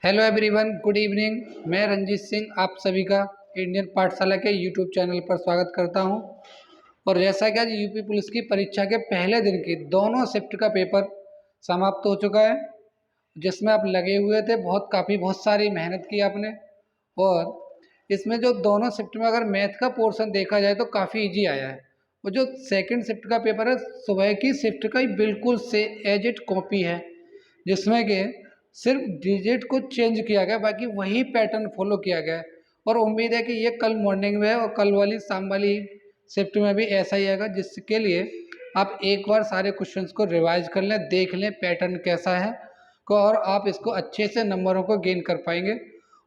Hello everyone, good evening. मैं रंजीत सिंह आप सभी का इंडियन पाठशाला के यूट्यूब चैनल पर स्वागत करता हूं। और जैसा कि आज यूपी पुलिस की परीक्षा के पहले दिन की दोनों शिफ्ट का पेपर समाप्त हो चुका है, जिसमें आप लगे हुए थे। बहुत सारी मेहनत की आपने। और इसमें जो दोनों शिफ्ट में अगर मैथ का पोर्शन देखा जाए तो काफ़ी इजी आया है। वो जो सेकंड शिफ्ट का पेपर है, सुबह की शिफ्ट का ही बिल्कुल से एज इट कॉपी है, जिसमें कि सिर्फ डिजिट को चेंज किया गया, बाकी वही पैटर्न फॉलो किया गया है। और उम्मीद है कि ये कल मॉर्निंग में है और कल वाली शाम वाली शिफ्ट में भी ऐसा ही आएगा, जिसके लिए आप एक बार सारे क्वेश्चंस को रिवाइज कर लें, देख लें पैटर्न कैसा है और आप इसको अच्छे से नंबरों को गेन कर पाएंगे।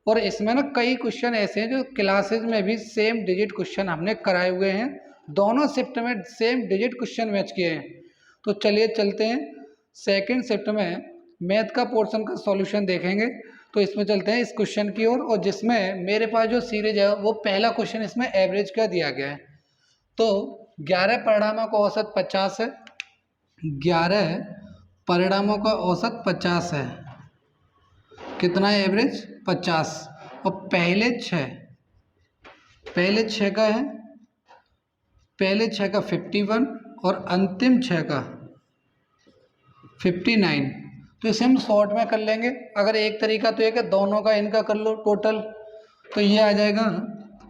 और इसमें ना कई क्वेश्चन ऐसे हैं जो क्लासेज में भी सेम डिजिट क्वेश्चन हमने कराए हुए हैं, दोनों शिफ्ट में सेम डिजिट क्वेश्चन मैच किए हैं। तो चलिए चलते हैं सेकंड शिफ्ट में मैथ का पोर्शन का सॉल्यूशन देखेंगे। तो इसमें चलते हैं इस क्वेश्चन की ओर, और जिसमें मेरे पास जो सीरीज है वो पहला क्वेश्चन इसमें एवरेज का दिया गया है। तो 11 परिणामों का औसत 50 है। 11 परिणामों का औसत 50 है। कितना है एवरेज? 50। और पहले छः का है, पहले छः का 51 और अंतिम छः का 59। तो इसे हम शॉर्ट में कर लेंगे। अगर एक तरीका तो एक है, दोनों का इनका कर लो टोटल, तो ये आ जाएगा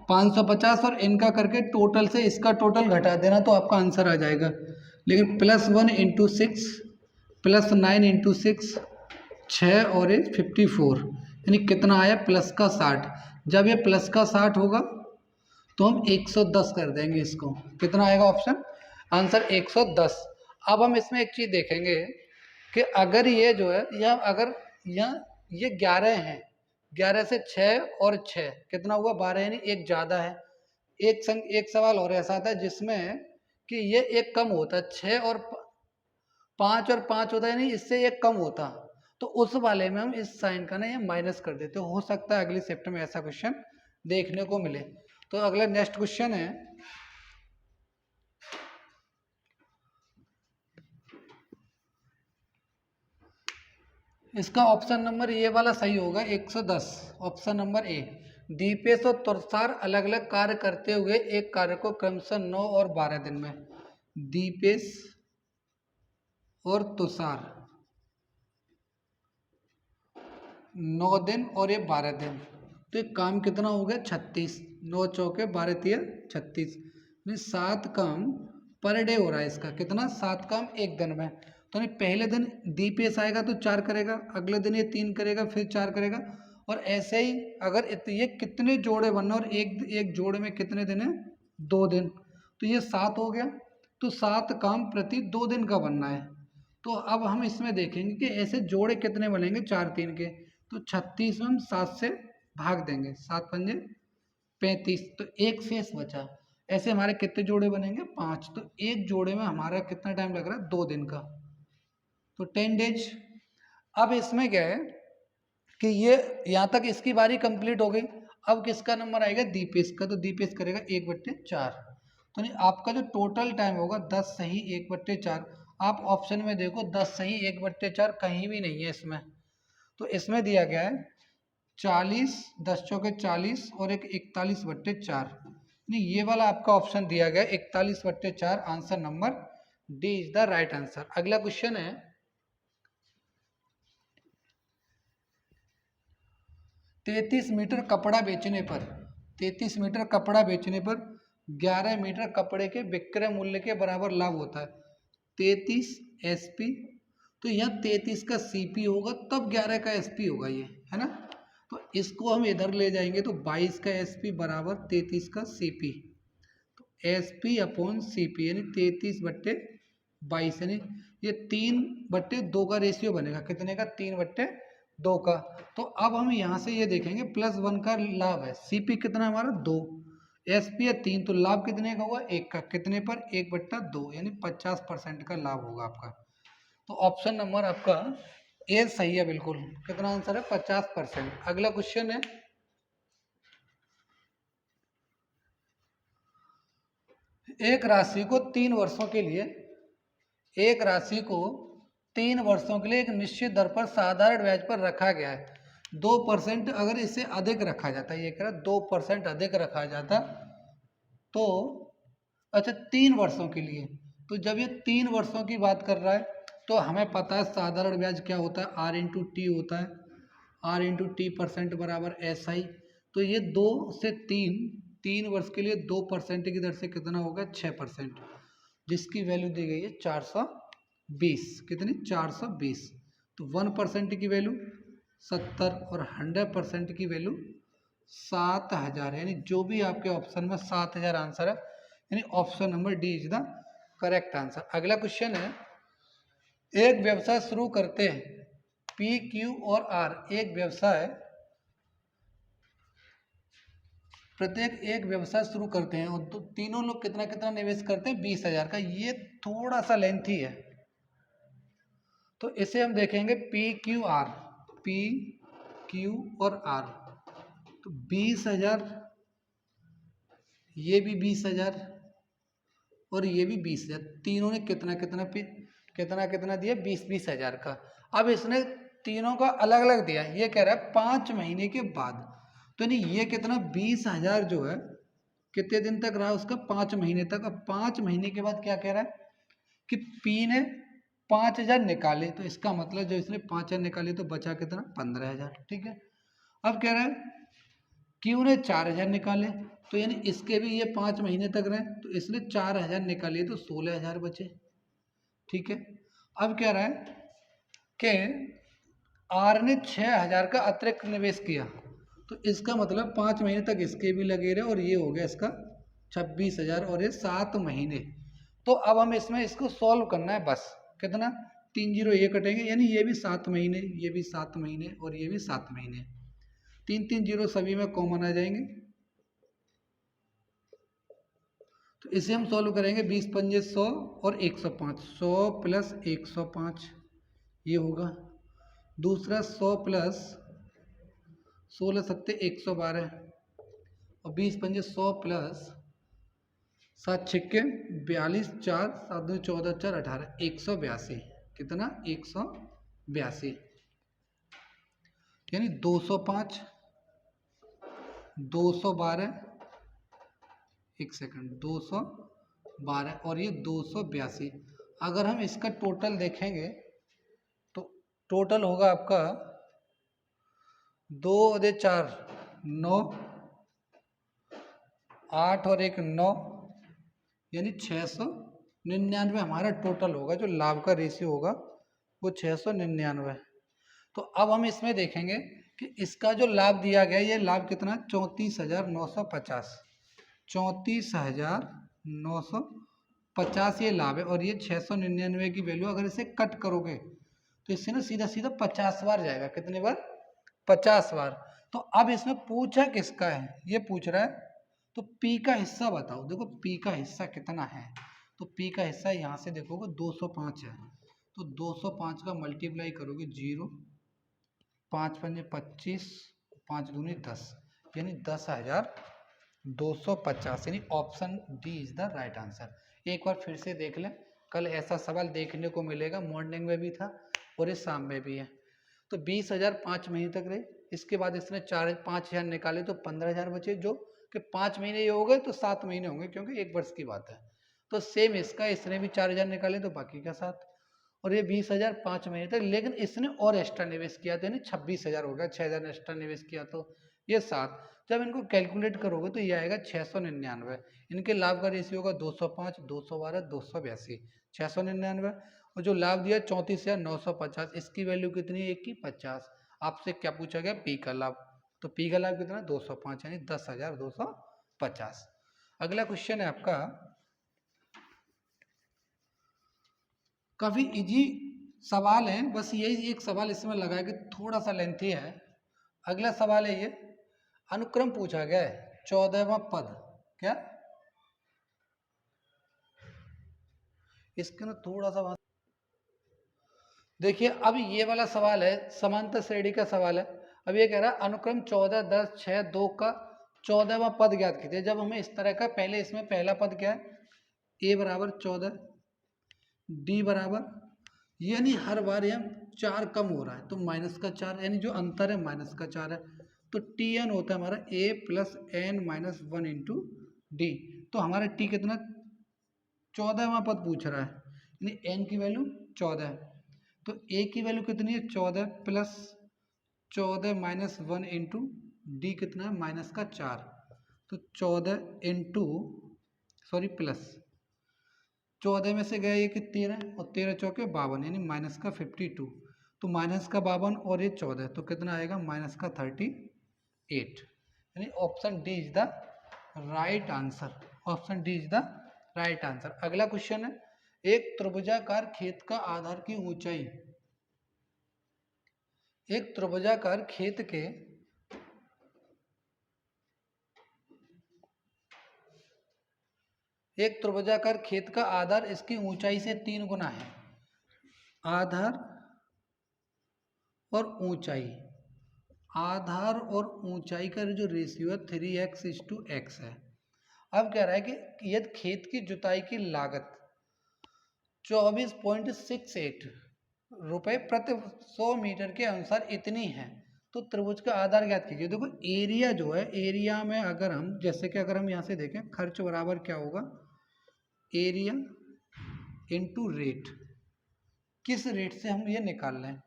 550 और इनका करके टोटल से इसका टोटल घटा देना तो आपका आंसर आ जाएगा। लेकिन +1 × 6 +9 × 6 6 और 1 54, यानी कितना आया? प्लस का 60। जब ये प्लस का 60 होगा तो हम 110 कर देंगे इसको। कितना आएगा ऑप्शन आंसर? 110। अब हम इसमें एक चीज़ देखेंगे कि अगर ये जो है या अगर यहाँ ये 11 है, 11 से 6 और 6 कितना हुआ? 12, यानी एक ज़्यादा है। एक सवाल और ऐसा आता है जिसमें कि ये एक कम होता है, 6 और 5 और 5 होता है, यानी इससे एक कम होता। तो उस वाले में हम इस साइन का ना ये माइनस कर देते। हो सकता है अगली शिफ्ट में ऐसा क्वेश्चन देखने को मिले। तो अगला नेक्स्ट क्वेश्चन है, इसका ऑप्शन नंबर ये वाला सही होगा, 110, ऑप्शन नंबर ए। दीपेश और तुषार अलग अलग कार्य करते हुए एक कार्य को क्रमशः 9 और 12 दिन में। दीपेश और तुषार 9 दिन और ये 12 दिन, तो ये काम कितना हो गया? 36। 9 चौके 12 तिया 36, 7 काम पर डे हो रहा है इसका। कितना? 7 काम एक दिन में। तो नहीं, पहले दिन दीपेश आएगा तो 4 करेगा, अगले दिन ये 3 करेगा, फिर 4 करेगा, और ऐसे ही अगर ये कितने जोड़े बनना, और एक एक जोड़े में कितने दिन है? 2 दिन। तो ये 7 हो गया। तो 7 काम प्रति 2 दिन का बनना है। तो अब हम इसमें देखेंगे कि ऐसे जोड़े कितने बनेंगे 4 3 के। तो 36 में हम 7 से भाग देंगे, 7 पंजे 35, तो एक शेष बचा। ऐसे हमारे कितने जोड़े बनेंगे? 5। तो एक जोड़े में हमारा कितना टाइम लग रहा है? 2 दिन का, तो 10 डेज। अब इसमें क्या है कि ये यहाँ तक इसकी बारी कंप्लीट हो गई। अब किसका नंबर आएगा? दीपेश का। तो दीपेश करेगा 1/4। तो नहीं, आपका जो टोटल टाइम होगा 10 सही 1/4। आप ऑप्शन में देखो 10 सही 1/4 कहीं भी नहीं है इसमें। तो इसमें दिया गया है 40, 10 चौके 40 और एक 41/4। नहीं, ये वाला आपका ऑप्शन दिया गया 41/4। Answer number D is the right answer. अगला क्वेश्चन है, 33 मीटर कपड़ा बेचने पर 33 मीटर कपड़ा बेचने पर 11 मीटर कपड़े के विक्रय मूल्य के बराबर लाभ होता है। 33 एसपी, तो यहाँ 33 का सीपी होगा तब 11 का एसपी होगा, ये है ना। तो इसको हम इधर ले जाएंगे तो 22 का एसपी बराबर 33 का सीपी। तो एसपी अपॉन सीपी यानी 33/22, यानी ये 3/2 का रेशियो बनेगा। कितने का? 3/2 का। तो अब हम यहाँ से ये देखेंगे +1 का लाभ है। सीपी कितना हमारा? 2, एसपी है 3, तो लाभ कितने का हुआ? 1 का। कितने पर? 1/2, यानी 50% का लाभ होगा आपका। तो ऑप्शन नंबर आपका ए सही है बिल्कुल। कितना आंसर है? 50%। अगला क्वेश्चन है, एक राशि को 3 वर्षों के लिए एक निश्चित दर पर साधारण ब्याज पर रखा गया है। 2% अगर इसे अधिक रखा जाता, ये कह रहा 2% अधिक रखा जाता तो, अच्छा 3 वर्षों के लिए, तो जब ये 3 वर्षों की बात कर रहा है तो हमें पता है साधारण ब्याज क्या होता है, आर इंटू टी होता है, आर इंटू टी परसेंट बराबर एस आई। तो ये 2 से 3 वर्ष के लिए 2% की दर से कितना होगा 6%, जिसकी वैल्यू दी गई है 420। कितनी 420। तो 1% की वैल्यू 70 और 100% की वैल्यू 7000, यानी जो भी आपके ऑप्शन में 7000 आंसर है, यानी option number D is the correct answer. अगला क्वेश्चन है, एक व्यवसाय शुरू करते हैं, पी क्यू और आर एक व्यवसाय, प्रत्येक एक व्यवसाय शुरू करते हैं और तो तीनों लोग कितना कितना निवेश करते हैं 20,000 का। ये थोड़ा सा लेंथी है तो इसे हम देखेंगे P Q R, P Q और आर। तो 20,000, ये भी 20,000 और ये भी 20,000, तीनों ने कितना कितना कितना कितना दिया 20,000 का। अब इसने तीनों का अलग अलग दिया, ये कह रहा है 5 महीने के बाद, तो नहीं ये कितना 20,000 जो है कितने दिन तक रहा उसका 5 महीने तक। अब 5 महीने के बाद क्या कह रहा है कि पी ने 5,000 निकाले, तो इसका मतलब जो इसने 5,000 निकाले तो बचा कितना 15,000, ठीक है। अब कह रहा है क्यू ने 4,000 निकाले, तो यानी इसके भी ये 5 महीने तक रहे, तो इसने 4,000 निकाले तो 16,000 बचे, ठीक है। अब कह रहा है कि आर ने 6,000 का अतिरिक्त निवेश किया, तो इसका मतलब 5 महीने तक इसके भी लगे रहे और ये हो गया इसका 26,000 और ये 7 महीने। तो अब हम इसमें इसको सॉल्व करना है बस, कितना 3 0 ये कटेंगे, यानी ये भी 7 महीने, ये भी 7 महीने और ये भी 7 महीने, 3 0 सभी में कॉमन आ जाएंगे। तो इसे हम सॉल्व करेंगे, 20 पंजे 100 और 105, 100 प्लस 105 ये होगा। दूसरा 100 प्लस 16 सत्ते 112 और 20 पंजे 100 प्लस 7 छिक्के 42, 4 7 2 14 4 18, 182। कितना 182, यानी 205, 212, एक सेकंड 212 और ये 282। अगर हम इसका टोटल देखेंगे तो टोटल होगा आपका 2 और 4 9, 8 और 1 9, यानी 699 हमारा टोटल होगा। जो लाभ का रेशियो होगा वो 699। तो अब हम इसमें देखेंगे कि इसका जो लाभ दिया गया, ये लाभ कितना 34,950, 34,950 ये लाभ है। और ये 699 की वैल्यू अगर इसे कट करोगे तो इससे ना सीधा सीधा 50 बार जाएगा। कितने बार 50 बार। तो अब इसमें पूछा किसका है, ये पूछ रहा है, तो P का हिस्सा बताओ। देखो P का हिस्सा कितना है, तो P का हिस्सा यहाँ से देखोगे 205 है, तो 205 का मल्टीप्लाई करोगे 0, 5 पंजे 25, 5 दूनी 10, यानी 10,250, यानी option D is the right answer. एक बार फिर से देख लें, कल ऐसा सवाल देखने को मिलेगा, मॉर्निंग में भी था और इस शाम में भी है। तो 20,000 5 महीने तक रहे, इसके बाद इसने 5,000 निकाले तो 15,000 बचे, जो कि 5 महीने ये हो गए तो 7 महीने होंगे क्योंकि 1 वर्ष की बात है। तो सेम इसका, इसने भी 4,000 निकाले तो बाकी का 7, और ये 20,000 5 महीने तक, लेकिन इसने और एक्स्ट्रा निवेश किया था, यानी 26,000 हो गया, 6,000 एक्स्ट्रा निवेश किया तो ये 7। जब इनको कैलकुलेट करोगे तो ये आएगा 699। इनके लाभ का रेशियो होगा 205, 212, 282, 699। और जो लाभ दिया 34,950, इसकी वैल्यू कितनी है, 1 की 50। आपसे क्या पूछा गया, पी का लाभ, तो पी का लाभ कितना 205, यानी 10,250। अगला क्वेश्चन है आपका, काफी इजी सवाल है, बस यही एक सवाल इसमें लगा है कि थोड़ा सा लेंथी है। अगला सवाल है ये, अनुक्रम पूछा गया है 14वां पद, क्या इसके ना थोड़ा सा देखिए। अब ये वाला सवाल है समांतर श्रेणी का सवाल है। अब ये कह रहा है अनुक्रम 14 10 6 2 का 14वां पद ज्ञात कीजिए। जब हमें इस तरह का, पहले इसमें पहला पद क्या है, a बराबर 14, d बराबर, यानी हर बार यहाँ 4 कम हो रहा है, तो -4 यानी जो अंतर है -4 है। तो Tn होता है हमारा a + n-1 इंटू डी। तो हमारा T कितना 14वां पद पूछ रहा है, यानी n की वैल्यू 14 है। तो a की वैल्यू कितनी है 14 प्लस 14-1 इंटू डी कितना है -4। तो 14 इंटू प्लस 14 में से गया ये कि 13 और 13 चौके 52 यानी -52। तो -52 और ये 14 तो कितना आएगा -38। यानी option D is the right answer. Option D is the right answer. अगला क्वेश्चन है, एक त्रिभुजाकार खेत का आधार की ऊंचाई, एक त्रिभुजाकार खेत के एक त्रिभुजाकार खेत का आधार इसकी ऊंचाई से 3 गुना है। आधार और ऊंचाई, आधार और ऊंचाई का जो रेशियो है 3x:x है। अब कह रहा है कि यदि खेत की जुताई की लागत 24.68 रुपए प्रति 100 मीटर के अनुसार इतनी है, तो त्रिभुज का आधार ज्ञात कीजिए। देखो एरिया जो है, एरिया में अगर हम जैसे कि अगर हम यहाँ से देखें, खर्च बराबर क्या होगा, एरिया इनटू रेट। किस रेट से हम ये निकाल रहे हैं,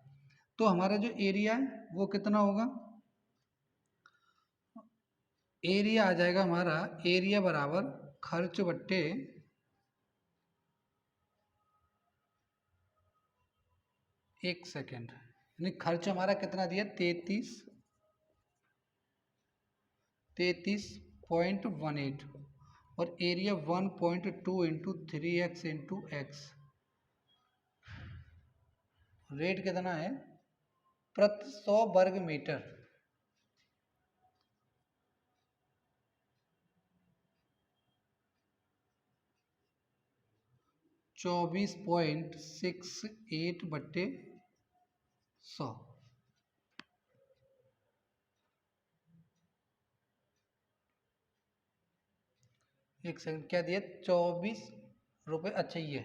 तो हमारा जो एरिया है वो कितना होगा, एरिया आ जाएगा हमारा, एरिया बराबर खर्च बट्टे एक सेकेंड, यानी खर्च हमारा कितना दिया 33.18 और area 1.2 into 3x into x. Rate कितना है प्रति 100 वर्ग मीटर। (24.68/100) एक सेकंड, क्या दिया 24 रुपये, अच्छा ये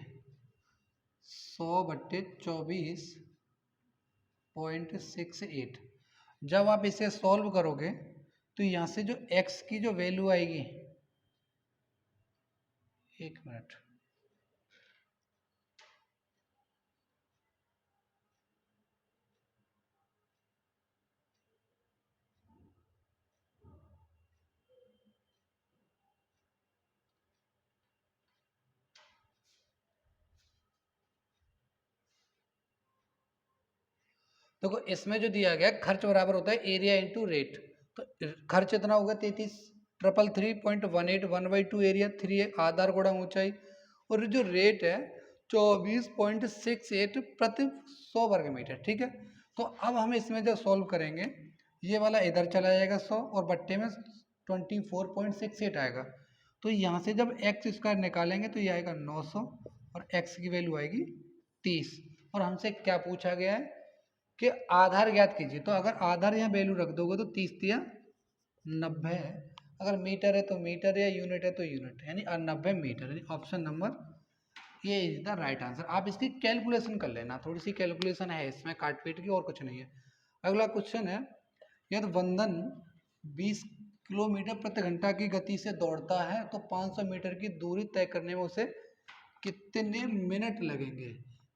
100/24.68। जब आप इसे सॉल्व करोगे तो यहाँ से जो x की जो वैल्यू आएगी, एक मिनट, देखो इसमें जो दिया गया खर्च बराबर होता है एरिया इंटू रेट। तो खर्च इतना होगा 33,333.18 1/2 एरिया 3 आधार गुणा ऊंचाई, और जो रेट है 24.68 प्रति 100 वर्ग मीटर। ठीक है, तो अब हम इसमें जो सॉल्व करेंगे, ये वाला इधर चला जाएगा 100 और बट्टे में 24.68 आएगा। तो यहाँ से जब x² निकालेंगे तो ये आएगा 900 और x की वैल्यू आएगी 30। और हमसे क्या पूछा गया है कि आधार ज्ञात कीजिए। तो अगर आधार यहाँ वैल्यू रख दोगे तो 30×90 है, अगर मीटर है तो मीटर, या यूनिट है तो यूनिट, यानी 90 मीटर। यानी ऑप्शन नंबर ये इज द राइट आंसर। आप इसकी कैलकुलेशन कर लेना, थोड़ी सी कैलकुलेशन है इसमें काट पीट की, और कुछ नहीं है। अगला क्वेश्चन है, यदि वंदन 20 किलोमीटर प्रति घंटा की गति से दौड़ता है तो 500 मीटर की दूरी तय करने में उसे कितने मिनट लगेंगे।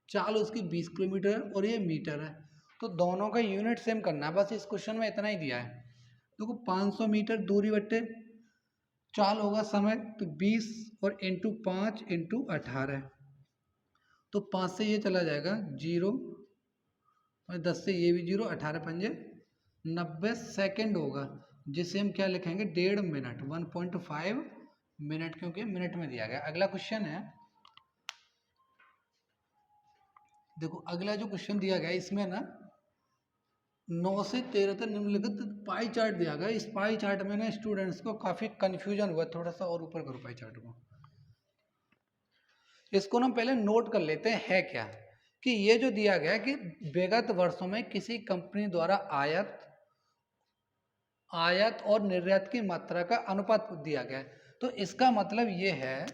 चाल उसकी 20 किलोमीटर है और ये मीटर है, तो दोनों का यूनिट सेम करना है, बस इस क्वेश्चन में इतना ही दिया है। देखो 500 मीटर दूरी बट्टे चाल होगा समय, तो 20 और इंटू 5 इंटू 18, तो 5 से ये चला जाएगा 0 और 10 से ये भी 0, 18×5 90 सेकेंड होगा, जिसे हम क्या लिखेंगे 1.5 मिनट, 1.5 मिनट, क्योंकि मिनट में दिया गया। अगला क्वेश्चन है, देखो अगला जो क्वेश्चन दिया गया इसमें ना 9 से 13 तक निम्नलिखित पाई चार्ट दिया गया। इस पाई चार्ट में ना स्टूडेंट्स को काफी कंफ्यूजन हुआ, थोड़ा सा और ऊपर करो पाई चार्ट को, इसको ना पहले नोट कर लेते हैं है क्या। कि ये जो दिया गया कि विगत वर्षों में किसी कंपनी द्वारा आयात और निर्यात की मात्रा का अनुपात दिया गया है। तो इसका मतलब ये है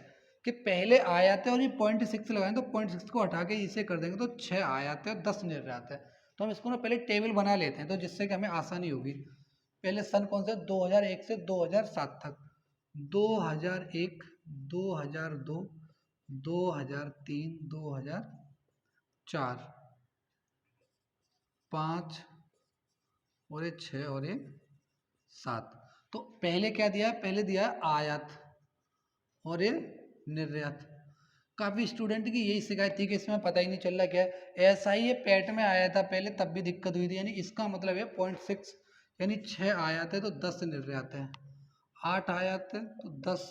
कि पहले आयात है और ये 0.6 लगाएं तो 0.6 को हटा के इसे कर देंगे तो 6 आयात है और 10 निर्यात है। तो हम इसको ना पहले टेबल बना लेते हैं तो जिससे कि हमें आसानी होगी। पहले सन कौन सा, 2001 से 2007 तक। 2001, 2002, 2003, 2004, 5 और ये 6 और ये 7। तो पहले क्या दिया है, पहले दिया है आयात और ये निर्यात। काफ़ी स्टूडेंट की यही शिकायत थी कि इसमें पता ही नहीं चल रहा क्या है। ऐसा ही ये पैट में आया था पहले, तब भी दिक्कत हुई थी। यानी इसका मतलब है 0.6, यानी 6 आयात है तो 10 निर्यात है। 8 आयात है तो 10,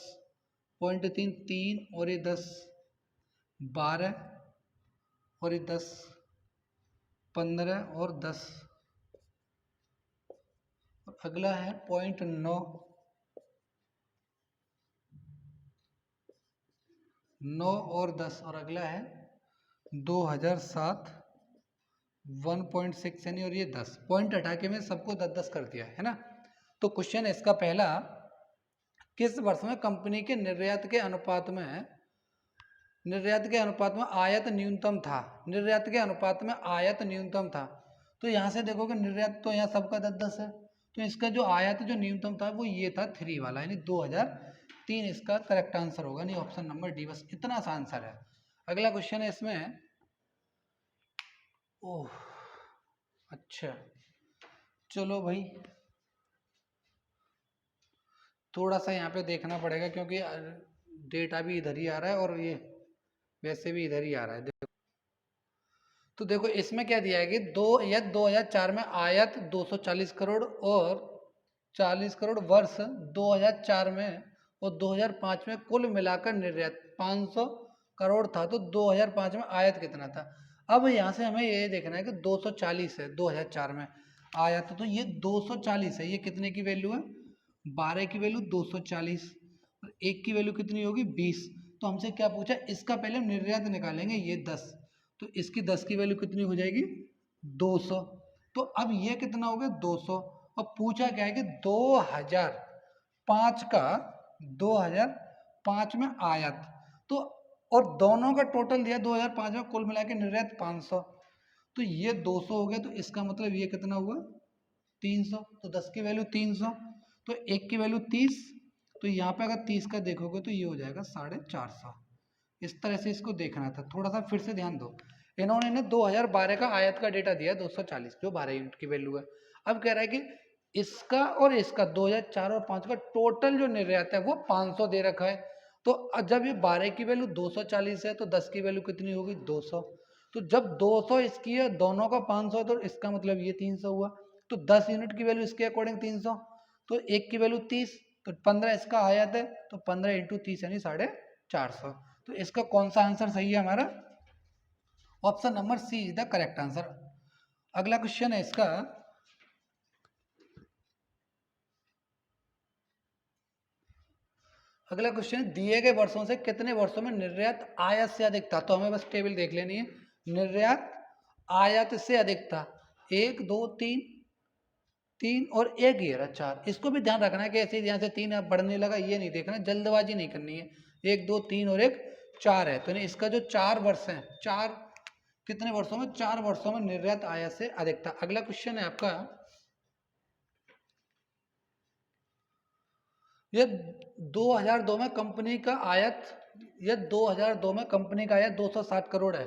0.3 3 और ये 10 12 और ये 10 15 और 10। और अगला है 0.9, 9 और 10। और अगला है 2007, 1.6 यानी और ये 10 पॉइंट हटा के मैं सबको 10-10 कर दिया है ना। तो क्वेश्चन है इसका पहला, किस वर्ष में कंपनी के निर्यात के अनुपात में आयत न्यूनतम था। निर्यात के अनुपात में आयत न्यूनतम था। तो यहाँ से देखोगे निर्यात तो यहाँ सबका 10-10 है, तो इसका जो आयत जो न्यूनतम था वो ये था 3 वाला, यानी 2003 इसका करेक्ट आंसर होगा। नहीं, ऑप्शन नंबर डी, बस इतना सा आंसर है। अगला क्वेश्चन है इसमें, ओह अच्छा चलो भाई, थोड़ा सा यहाँ पे देखना पड़ेगा क्योंकि डेटा भी इधर ही आ रहा है और ये वैसे भी इधर ही आ रहा है। देखो तो देखो इसमें क्या दिया है कि 2004 में आयत 240 करोड़ और 40 करोड़ वर्ष 2004 में, और 2005 में कुल मिलाकर निर्यात 500 करोड़ था। तो 2005 में आयत कितना था। अब यहाँ से हमें ये देखना है कि 240 है 2004 में आयत, तो ये 240 है। ये कितने की वैल्यू है, 12 की वैल्यू 240 और 1 की वैल्यू कितनी होगी 20। तो हमसे क्या पूछा, इसका पहले हम निर्यात निकालेंगे, ये 10, तो इसकी 10 की वैल्यू कितनी हो जाएगी 200। तो अब ये कितना हो गया 200। और पूछा क्या है कि 2005 का, 2005 में आयत, तो और दोनों का टोटल दिया 2005 में कुल मिला के निर्यात 500। तो ये 200 हो गया, तो इसका मतलब ये कितना हुआ 300। तो 10 की वैल्यू 300, तो 1 की वैल्यू 30। तो यहाँ पे अगर 30 का देखोगे तो ये हो जाएगा 450। इस तरह से इसको देखना था। थोड़ा सा फिर से ध्यान दो, इन्होंने ने 2012 का आयत का डेटा दिया 240 जो 12 यूनिट की वैल्यू है। अब कह रहा है कि इसका और इसका 2004 और 5 का टोटल जो निर्यात है वो 500 दे रखा है। तो जब ये 12 की वैल्यू 240 है तो 10 की वैल्यू कितनी होगी 200। तो जब 200 इसकी है, दोनों का 500, तो इसका मतलब ये 300 हुआ। तो 10 यूनिट की वैल्यू इसके अकॉर्डिंग 300, तो 1 की वैल्यू 30, तो 15 इसका आयत है, तो 15 इंटू 30 यानी 450। तो इसका कौन सा आंसर सही है हमारा, option number c is the correct answer. अगला क्वेश्चन है इसका, अगला क्वेश्चन, दिए गए वर्षों से कितने वर्षों में निर्यात आयात से अधिक था। तो हमें बस टेबल देख लेनी है। निर्यात आयात से अधिक था 1 2 3 3 और 1 ये रहा 4। इसको भी ध्यान रखना है कि ऐसे यहाँ से 3 अब बढ़ने लगा, ये नहीं देखना, जल्दबाजी नहीं करनी है। 1 2 3 और 1 4 है, तो इसका जो 4 वर्ष है, 4 कितने वर्षों में, 4 वर्षों में निर्यात आयात से अधिक था। अगला क्वेश्चन है आपका, ये 2002 में कंपनी का आयत, ये 2002 में कंपनी का आयत 260 करोड़ है।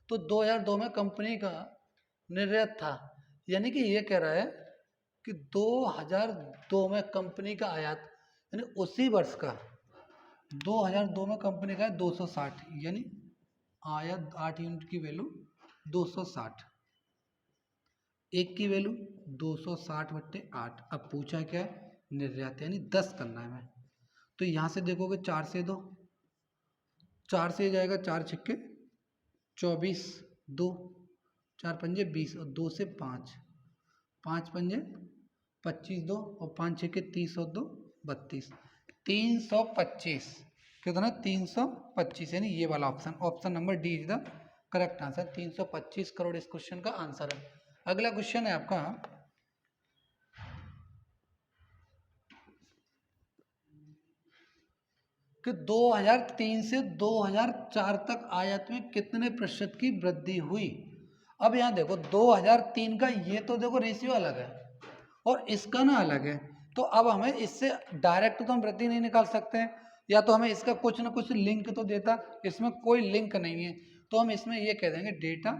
तो 2002 में कंपनी का निर्यात था, यानी कि ये कह रहा है कि 2002 में कंपनी का आयात, यानी उसी वर्ष का 2002 में कंपनी का 260, यानी आयत 8 यूनिट की वैल्यू 260, 1 की वैल्यू 260/8। अब पूछा क्या है निर्यात, यानी 10 करना है हमें। तो यहाँ से देखोगे 4 से 2, 4 से जाएगा 4 छक्के 24, 2 4 पंजे 20 और 2 से 5, 5 पंजे 25, 2 और 5 छक्के 30 और 2 32, 325। कितना 325, यानी ये वाला option, option number D is the correct answer. 325 crore इस क्वेश्चन का आंसर है। अगला क्वेश्चन है आपका, कि 2003 से 2004 तक आयात में कितने प्रतिशत की वृद्धि हुई। अब यहाँ देखो 2003 का ये तो देखो रेशियो अलग है और इसका ना अलग है, तो अब हमें इससे डायरेक्ट तो हम वृद्धि नहीं निकाल सकते हैं, या तो हमें इसका कुछ ना कुछ लिंक तो देता, इसमें कोई लिंक नहीं है, तो हम इसमें ये कह देंगे डेटा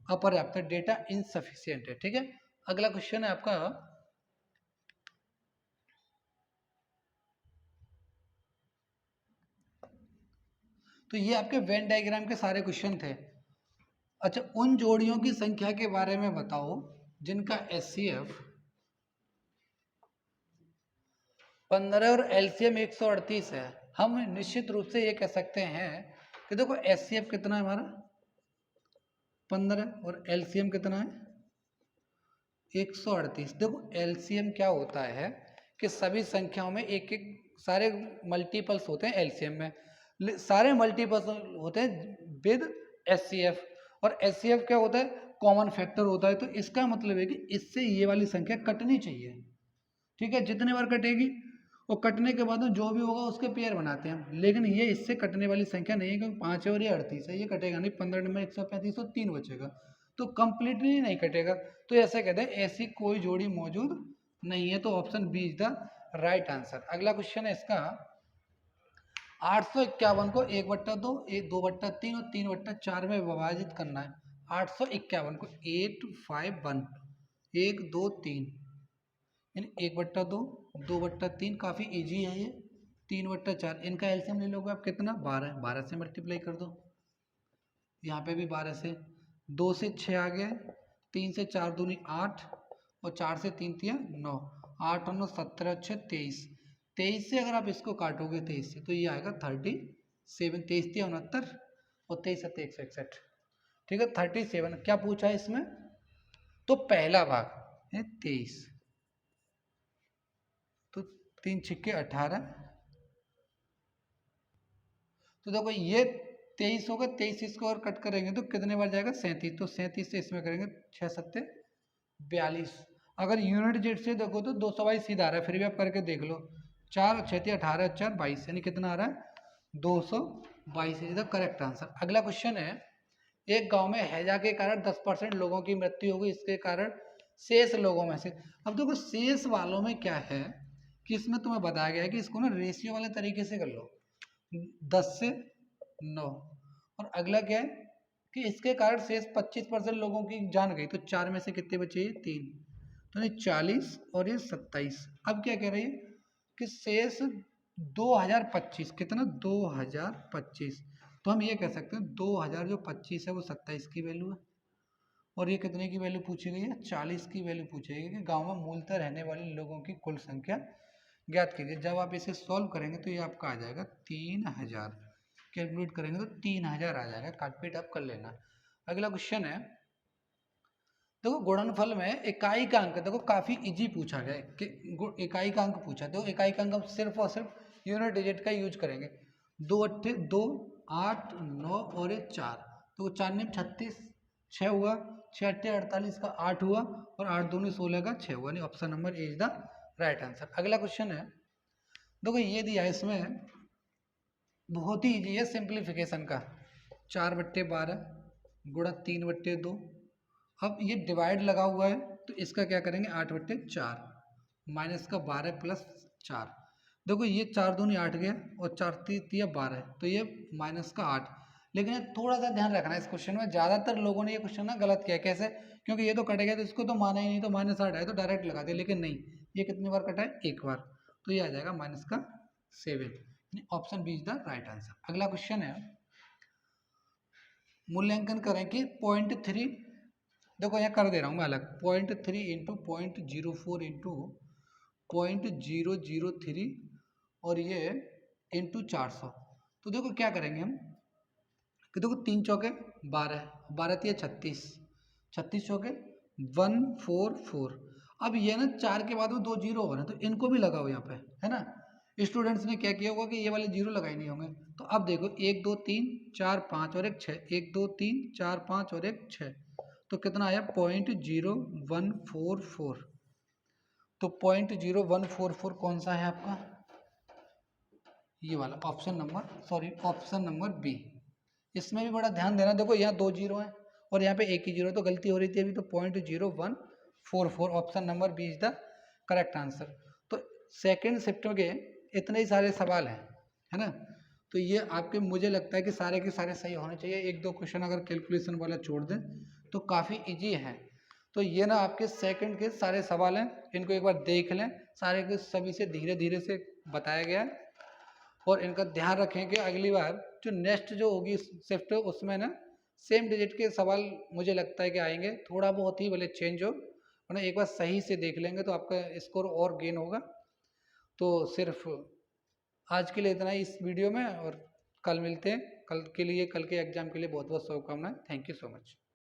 अपर्याप्त है, डेटा इनसफिशिएंट है। ठीक है, अगला क्वेश्चन है आपका, तो ये आपके वेन डायग्राम के सारे क्वेश्चन थे। अच्छा, उन जोड़ियों की संख्या के बारे में बताओ जिनका HCF 15 और LCM 138 है। हम निश्चित रूप से ये कह सकते हैं कि देखो HCF कितना है हमारा 15 और LCM कितना है 138। देखो LCM क्या होता है कि सभी संख्याओं में एक एक सारे मल्टीपल्स होते हैं LCM में, सारे मल्टीपल्स होते हैं विद HCF, और HCF क्या होता है कॉमन फैक्टर होता है। तो इसका मतलब है कि इससे ये वाली संख्या कटनी चाहिए। ठीक है, जितने बार कटेगी और कटने के बाद जो भी होगा उसके पेयर बनाते हैं, लेकिन ये इससे कटने वाली संख्या नहीं है क्योंकि 5 और ये 38 है, ये कटेगा नहीं। 15 में 135 और 3 बचेगा, तो कंप्लीटली नहीं कटेगा। तो ऐसे कहते हैं ऐसी कोई जोड़ी मौजूद नहीं है, तो option b is the right answer. अगला क्वेश्चन है इसका, 851 को 1/2, 2/3 और 3/4 में विभाजित करना है। 851 को 851 1 2 3 यानी 1/2 2/3, काफ़ी इजी है ये। 3/4 इनका एलसीएम ले लोगे आप कितना 12, 12 से मल्टीप्लाई कर दो, यहाँ पे भी 12 से, 2 से 6 आ गया, 3 से 4 दूनी 8 और 4 से 3 तिया 9, 8 और 9 17 6 23, 23 से अगर आप इसको काटोगे 23 से तो ये आएगा 37, 23 तिया 69 और 23 7 161। ठीक है, 37 क्या पूछा है इसमें, तो पहला भाग है 23, तो 3 छिक्के 18, तो देखो ये 23 होगा, 23 इसको और कट करेंगे तो कितने बार जाएगा 37, तो 37 से इसमें करेंगे 6 7 42। अगर यूनिट जेट से देखो तो 222 सीधा आ रहा है, फिर भी आप करके देख लो, 4 6 18 4 22 यानी कितना आ रहा है 222 इज द करेक्ट आंसर। अगला क्वेश्चन है, एक गांव में हैजा के कारण 10% लोगों की मृत्यु हो गई, इसके कारण शेष लोगों में से, अब देखो शेष वालों में क्या है कि इसमें तुम्हें बताया गया है कि इसको ना रेशियो वाले तरीके से कर लो 10 से 9, और अगला क्या है कि इसके कारण शेष 25% लोगों की जान गई, तो 4 में से कितने बचे, 3, तो ये 40 और ये 27। अब क्या कह रही है कि शेष 2025, कितना 2025, तो हम ये कह सकते हैं 2000 जो 25 है वो 27 की वैल्यू है, और ये कितने की वैल्यू पूछी गई है 40 की वैल्यू पूछी गई है कि गाँव में मूलतः रहने वाले लोगों की कुल संख्या ज्ञात कीजिए। जब आप इसे सॉल्व करेंगे तो ये आपका आ जाएगा 3000, कैलकुलेट करेंगे तो 3000 आ जाएगा, काटपीट आप कर लेना। अगला क्वेश्चन है, देखो गुणनफल में इकाई का अंक, देखो काफी इजी पूछा गया है कि इकाई का अंक पूछा, तो इकाई का अंक हम सिर्फ और सिर्फ यूनिट डिजिट का यूज करेंगे। 2 अट्ठे 2, 8 9 और 4, तो 4 ने 36, 6 हुआ, 6 अट्ठे 48 का 8 हुआ, और 8 दूनी 16 का 6 हुआ, नहीं option number A is the right answer. अगला क्वेश्चन है, देखो ये दिया है इसमें बहुत ही इजी है सिंप्लीफिकेशन का, 4/12 गुणा 3/2, अब ये डिवाइड लगा हुआ है तो इसका क्या करेंगे 8/4 माइनस का 12 प्लस 4, देखो ये 4 दूनी 8 गया और 4 3 12, तो ये माइनस का 8। लेकिन ये थोड़ा सा ध्यान रखना है इस क्वेश्चन में, ज़्यादातर लोगों ने ये क्वेश्चन ना गलत किया, कैसे, क्योंकि ये तो कटेगा तो इसको तो माना ही नहीं, तो -8 है तो डायरेक्ट लगा दिया, लेकिन नहीं, ये कितनी बार कटा है, एक बार, तो ये आ जाएगा -7, option b is the right answer. अगला क्वेश्चन है, मूल्यांकन करें कि 0.3, देखो यहाँ कर दे रहा हूँ मैं अलग, 0.3 इंटू 0.04 इंटू 0.003 और ये इंटू 400, तो देखो क्या करेंगे हम कि देखो 3 चौके 12, 12 तिया 36, 36 चौके 144, अब ये ना 4 के बाद में 2 जीरो हो रहे हैं तो इनको भी लगाओ यहाँ पे, है ना। स्टूडेंट्स ने क्या किया होगा कि ये वाले जीरो लगाए नहीं होंगे, तो अब देखो 1 2 3 4 5 और 1 6, 1 2 3 4 5 और 1 6, तो कितना आया 0.0144, तो 0.0144 कौन सा है आपका, ये वाला ऑप्शन नंबर बी। इसमें भी बड़ा ध्यान देना, देखो यहाँ 2 जीरो हैं और यहाँ पे एक ही जीरो, तो गलती हो रही थी अभी, तो 0.0144 option number b is the correct answer. तो सेकेंड शिफ्ट के इतने ही सारे सवाल हैं, है ना, तो ये आपके मुझे लगता है कि सारे के सारे सही होने चाहिए। एक दो क्वेश्चन अगर कैलकुलेशन वाला छोड़ दें तो काफ़ी इजी है। तो ये ना आपके सेकंड के सारे सवाल हैं, इनको एक बार देख लें, सारे के सभी से धीरे धीरे से बताया गया है। और इनका ध्यान रखें कि अगली बार जो नेक्स्ट जो होगी शिफ्ट उसमें ना सेम डिजिट के सवाल मुझे लगता है कि आएंगे, थोड़ा बहुत ही भले चेंज हो, वरना एक बार सही से देख लेंगे तो आपका स्कोर और गेन होगा। तो सिर्फ आज के लिए इतना ही इस वीडियो में, और कल मिलते हैं। कल के लिए, कल के एग्जाम के लिए बहुत बहुत शुभकामनाएं। Thank you so much.